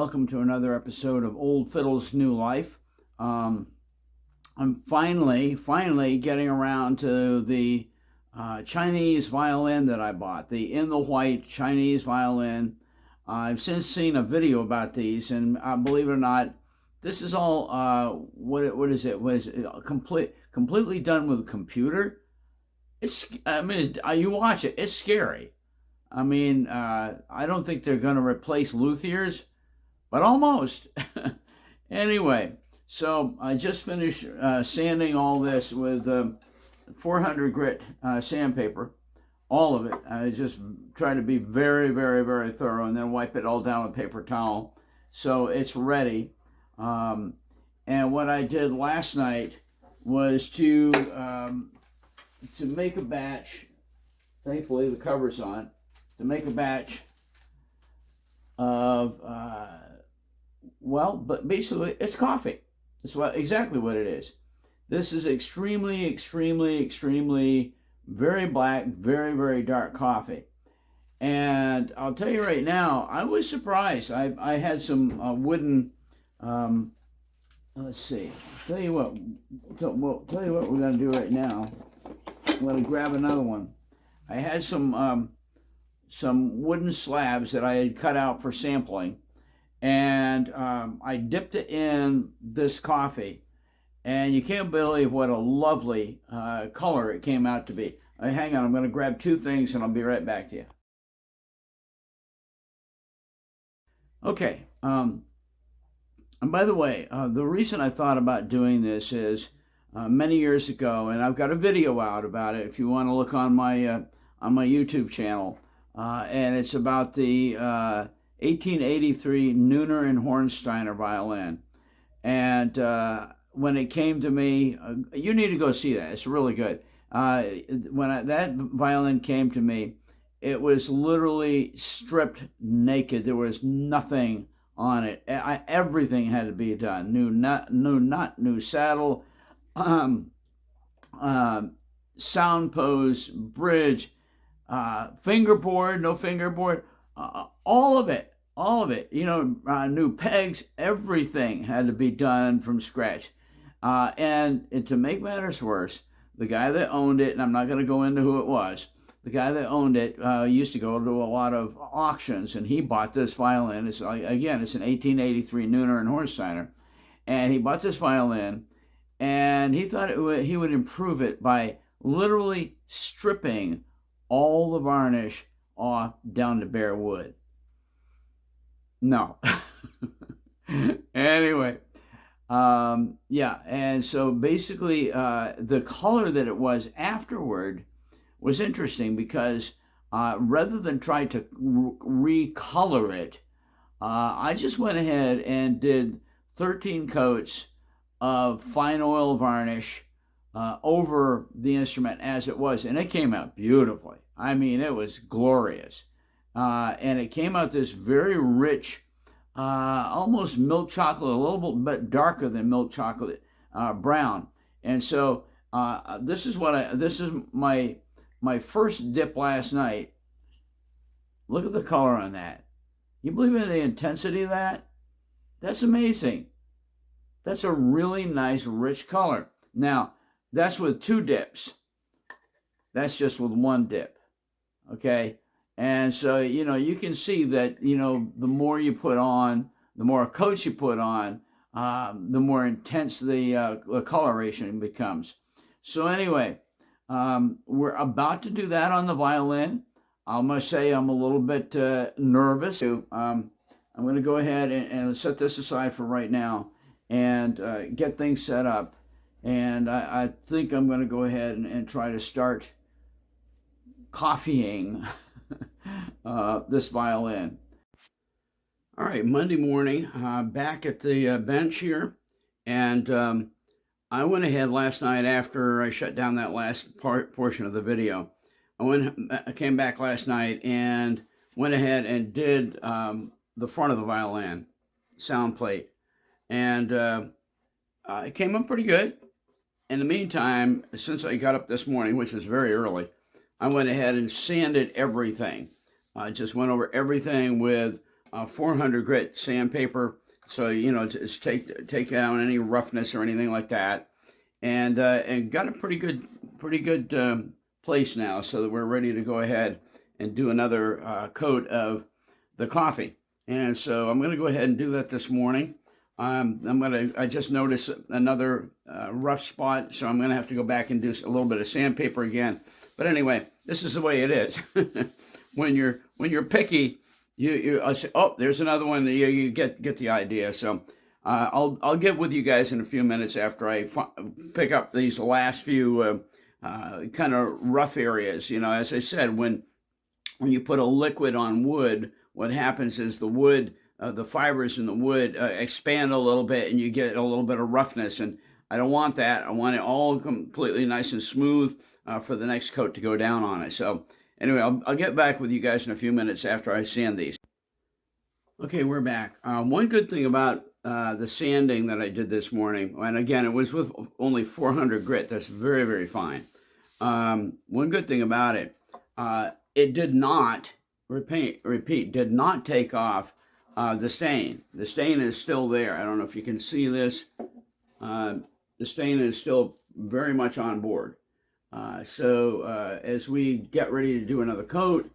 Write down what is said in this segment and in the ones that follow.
welcome to another episode of Old Fiddle's New Life. I'm finally getting around to the Chinese violin that I bought, the in the white Chinese violin. I've since seen a video about these, and believe it or not, this is all what is it? Was it completely done with a computer? You watch it, it's scary. I don't think they're going to replace luthiers, but almost. Anyway, so I just finished sanding all this with 400 grit sandpaper, all of it. I just try to be very, very, very thorough, and then wipe it all down with paper towel, so it's ready. And what I did last night was to make a batch. Thankfully, the cover's on. To make a batch of, but basically it's coffee. That's exactly what it is. This is extremely, very black, very, very dark coffee. And I'll tell you right now, I was surprised. I had some wooden, let's see, tell you what we're going to do right now. I'm going to grab another one. I had some wooden slabs that I had cut out for sampling, and I dipped it in this coffee, and you can't believe what a lovely color it came out to be. Hang on, I'm going to grab two things and I'll be right back to you. Okay, and by the way, the reason I thought about doing this is many years ago, and I've got a video out about it if you want to look on my YouTube channel. And it's about the 1883 Neuner and Hornteiner violin. And when it came to me, you need to go see that. It's really good. That violin came to me, it was literally stripped naked. There was nothing on it. Everything had to be done. New nut, new saddle, sound pose, bridge, fingerboard, no fingerboard, all of it, new pegs, everything had to be done from scratch. And to make matters worse, the guy that owned it, and I'm not going to go into who it was, the guy that owned it used to go to a lot of auctions, and he bought this violin. It's an 1883 Neuner and Hornteiner, and he bought this violin, and he thought he would improve it by literally stripping all the varnish off down to bare wood. No. Anyway, and so basically the color that it was afterward was interesting because rather than try to recolor it, I just went ahead and did 13 coats of fine oil varnish over the instrument as it was, and it came out beautifully. It was glorious. And it came out this very rich, almost milk chocolate, a little bit darker than milk chocolate brown. And so this is my first dip last night. Look at the color on that. You believe in the intensity of that? That's amazing. That's a really nice, rich color. Now, that's with two dips. That's just with one dip. Okay? And so, you can see that, the more you put on, the more coats you put on, the more intense the coloration becomes. So anyway, we're about to do that on the violin. I must say I'm a little bit nervous. I'm going to go ahead and set this aside for right now and get things set up. And I think I'm going to go ahead and try to start coffeeing this violin. All right, Monday morning, back at the bench here. And I went ahead last night after I shut down that last portion of the video. I came back last night and went ahead and did the front of the violin, sound plate. And it came up pretty good. In the meantime, since I got up this morning, which was very early, I went ahead and sanded everything. I just went over everything with 400 grit sandpaper, so you know just take out any roughness or anything like that, and got a pretty good place now, so that we're ready to go ahead and do another coat of the coffee. And so I'm going to go ahead and do that this morning. I just noticed another rough spot, so I'm going to have to go back and do a little bit of sandpaper again. But anyway, this is the way it is. when you're picky, I say, oh, there's another one. You get the idea. So I'll get with you guys in a few minutes after I pick up these last few kind of rough areas. You know, as I said, when you put a liquid on wood, what happens is the wood, the fibers in the wood expand a little bit, and you get a little bit of roughness. And I don't want that. I want it all completely nice and smooth for the next coat to go down on it. So anyway, I'll get back with you guys in a few minutes after I sand these. Okay, we're back. One good thing about the sanding that I did this morning, and again, it was with only 400 grit. That's very, very fine. One good thing about it, it did not, repeat, did not take off the stain. The stain is still there. I don't know if you can see this. The stain is still very much on board. So as we get ready to do another coat,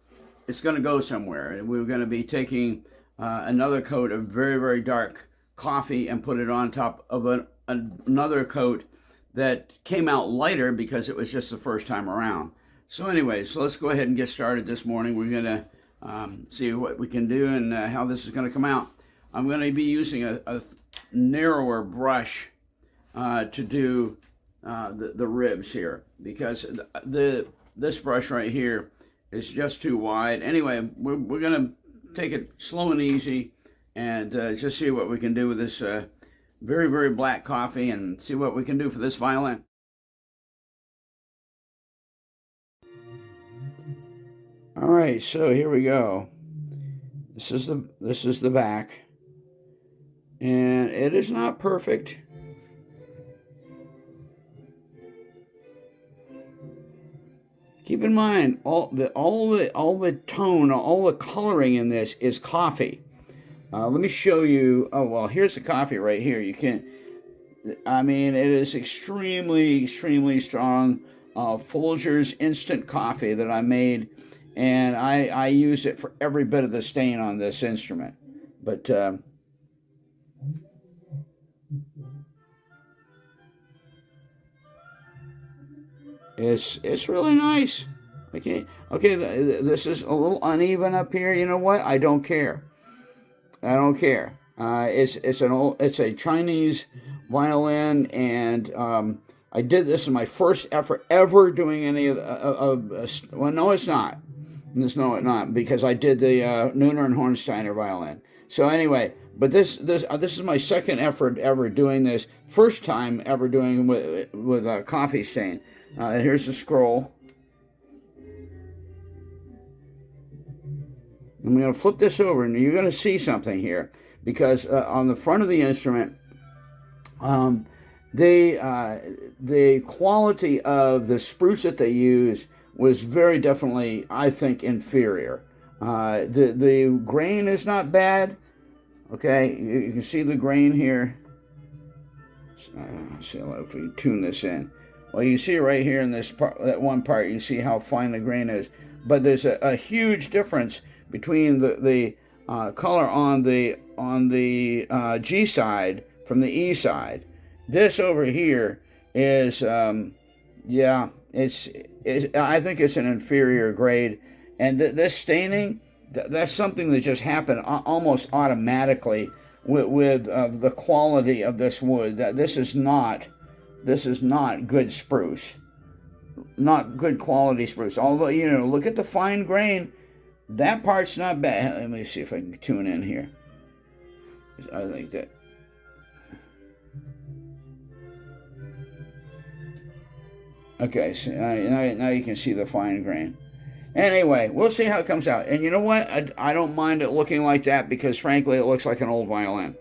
it's going to go somewhere. And we're going to be taking another coat of very, very dark coffee and put it on top of another coat that came out lighter because it was just the first time around. So anyway, so let's go ahead and get started this morning. We're going to see what we can do and how this is going to come out. I'm going to be using a narrower brush to do the ribs here, because this brush right here is just too wide. Anyway, we're going to take it slow and easy and just see what we can do with this very, very black coffee, and see what we can do for this violin. All right, so here we go. This is the back, and it is not perfect. Keep in mind, all the tone, all the coloring in this is coffee. Let me show you. Oh well, here's the coffee right here. You can, I mean, it is extremely, extremely strong. Folgers instant coffee that I made, and I used it for every bit of the stain on this instrument. But it's really nice. Okay, this is a little uneven up here. You know what? I don't care. I don't care. It's a Chinese violin, and I did this in my first effort ever doing any well, no, it's not. No, it's not, because I did the Neuner and Hornteiner violin. So anyway, but this is my second effort ever doing this. First time ever doing with a coffee stain. Here's the scroll. I'm going to flip this over, and you're going to see something here, because on the front of the instrument, the quality of the spruce that they use was very definitely, I think, inferior. The grain is not bad. Okay, you can see the grain here. See if we tune this in. Well, you see right here in this part, that one part, you see how fine the grain is. But there's a huge difference between the color on the G side from the E side. This over here is yeah, I think it's an inferior grade, and this staining, that's something that just happened almost automatically with the quality of this wood. That this is not good spruce, not good quality spruce. Although, you know, look at the fine grain. That part's not bad. Let me see if I can tune in here. I think that. Okay, so now you can see the fine grain. Anyway, we'll see how it comes out. And you know what? I don't mind it looking like that, because frankly, it looks like an old violin.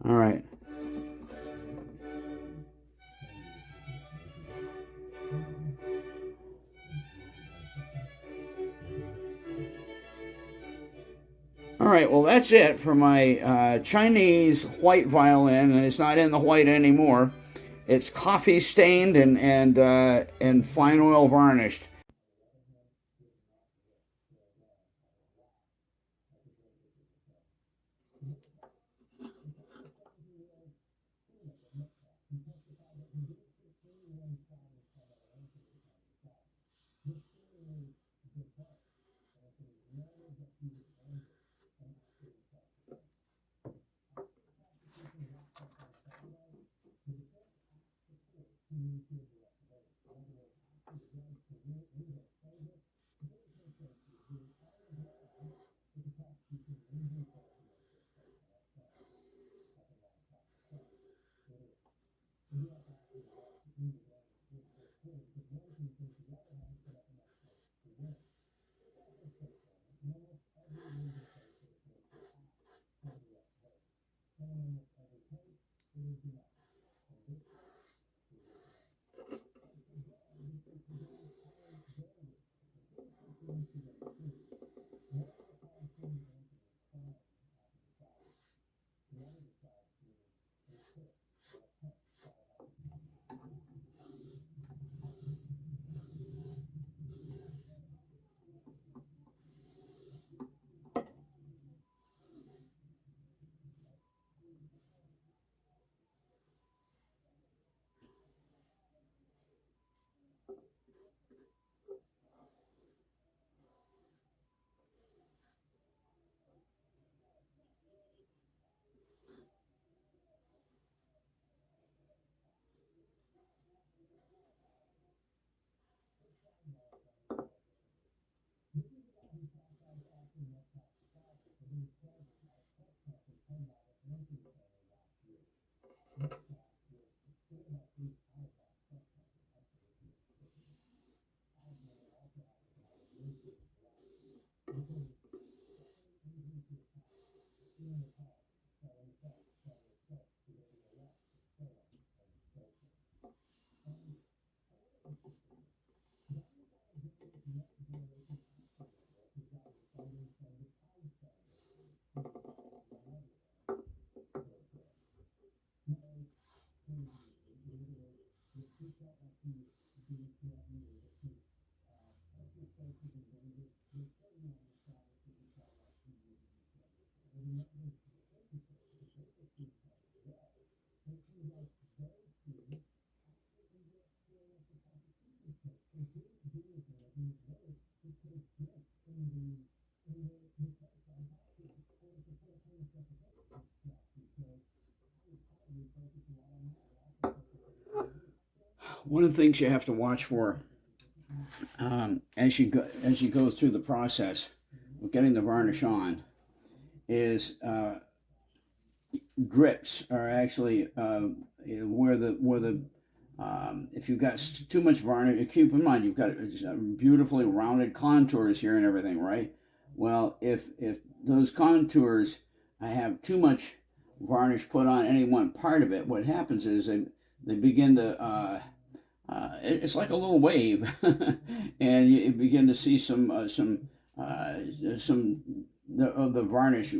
All right. right, well, that's it for my Chinese white violin, and it's not in the white anymore. It's coffee stained and fine oil varnished. One of the things you have to watch for as you go through the process of getting the varnish on is drips are actually where the if you've got too much varnish, keep in mind you've got beautifully rounded contours here and everything, right? Well, if those contours have too much varnish put on any one part of it, what happens is they begin to it's like a little wave, and you begin to see some of the varnish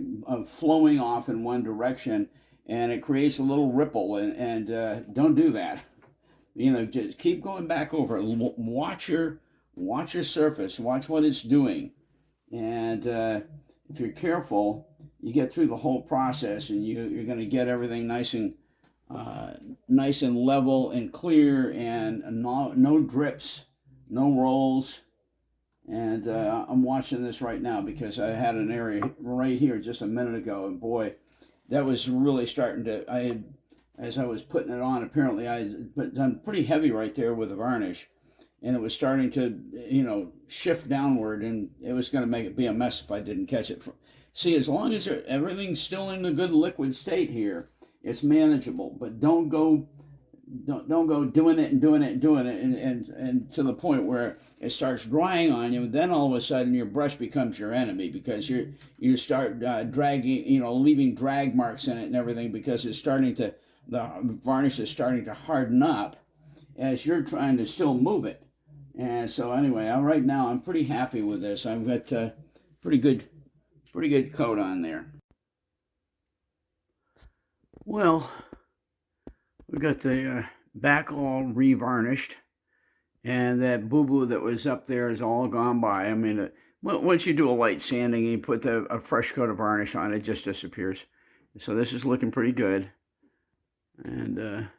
flowing off in one direction, and it creates a little ripple. And don't do that. You know, just keep going back over it. Watch your surface. Watch what it's doing, and if you're careful, you get through the whole process, and you're going to get everything nice and level and clear, and no drips, no rolls. And I'm watching this right now because I had an area right here just a minute ago, and boy, that was really starting to. As I was putting it on, apparently I had done pretty heavy right there with the varnish, and it was starting to, shift downward, and it was going to make it be a mess if I didn't catch it. See, as long as everything's still in a good liquid state here, it's manageable. But don't go doing it and to the point where it starts drying on you. Then all of a sudden your brush becomes your enemy because you start dragging, leaving drag marks in it and everything because the varnish is starting to harden up as you're trying to still move it. And so anyway, right now I'm pretty happy with this. I've got pretty good Pretty good coat on there. Well, we got the back all revarnished, and that boo-boo that was up there is all gone by. I mean, once you do a light sanding and you put a fresh coat of varnish on, it just disappears. So this is looking pretty good. And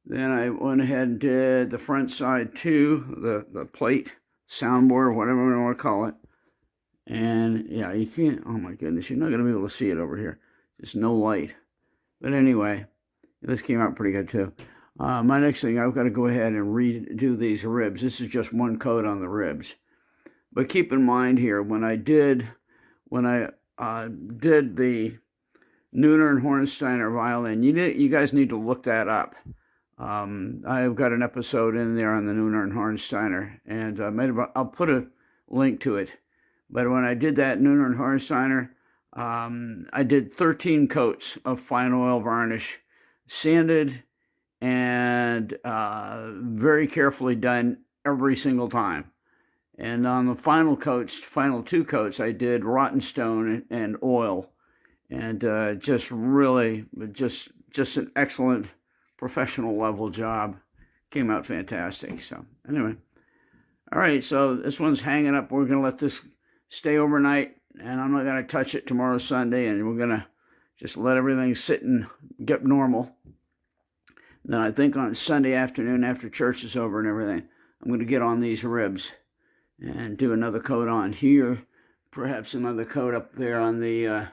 then I went ahead and did the front side too, the plate, soundboard, whatever we want to call it. And yeah, you can't, oh my goodness, you're not going to be able to see it over here. There's no light. But anyway, this came out pretty good too. My next thing, I've got to go ahead and redo these ribs. This is just one coat on the ribs. But keep in mind here, when I did the Neuner and Hornteiner violin, you guys need to look that up. I've got an episode in there on the Neuner and Hornteiner, and I'll put a link to it. But when I did that Neuner and Hornteiner, I did 13 coats of fine oil varnish, sanded and very carefully done every single time. And on the final two coats, I did rotten stone and oil, and just an excellent professional level job. Came out fantastic. So anyway, all right. So this one's hanging up. We're gonna let this stay overnight, and I'm not gonna touch it tomorrow Sunday, and we're gonna just let everything sit and get normal. Then I think on Sunday afternoon, after church is over and everything, I'm gonna get on these ribs and do another coat on here, perhaps another coat up there on the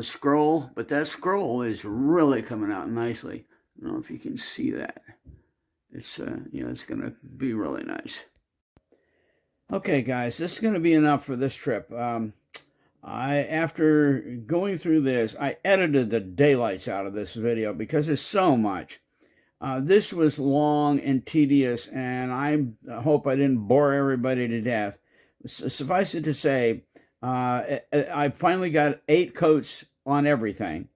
scroll. But that scroll is really coming out nicely. I don't know if you can see that. It's it's gonna be really nice. Okay, guys, this is gonna be enough for this trip. After going through this, I edited the daylights out of this video because it's so much. This was long and tedious, and I hope I didn't bore everybody to death. Suffice it to say, I finally got 8 coats on everything,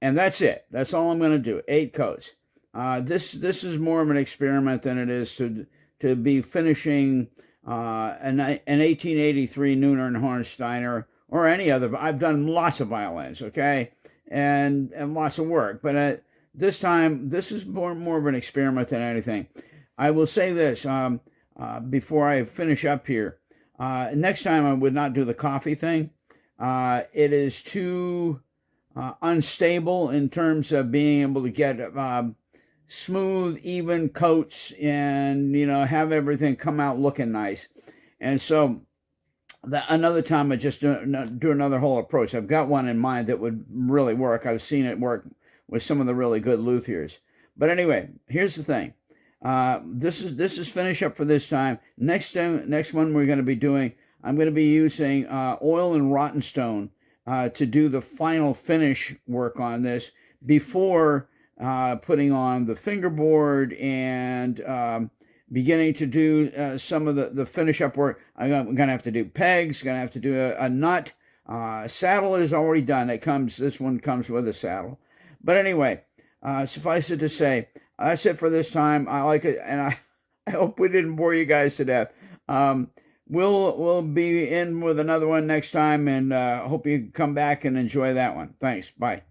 and that's it. That's all I'm going to do, 8 coats. This is more of an experiment than it is to be finishing an 1883 Neuner and Hornteiner or any other. I've done lots of violins, okay, and lots of work, but this time, this is more of an experiment than anything. I will say this before I finish up here. Next time, I would not do the coffee thing. It is too unstable in terms of being able to get smooth, even coats and, have everything come out looking nice. And so another time, I just do another whole approach. I've got one in mind that would really work. I've seen it work with some of the really good luthiers. But anyway, here's the thing. This is finish up for this time. Next one we're going to be doing, I'm going to be using oil and rotten stone to do the final finish work on this before putting on the fingerboard and beginning to do some of the finish up work. I'm going to have to do pegs, going to have to do a nut. Saddle is already done. This one comes with a saddle. But anyway, suffice it to say, that's it for this time. I like it, and I hope we didn't bore you guys to death. We'll be in with another one next time, and hope you come back and enjoy that one. Thanks. Bye.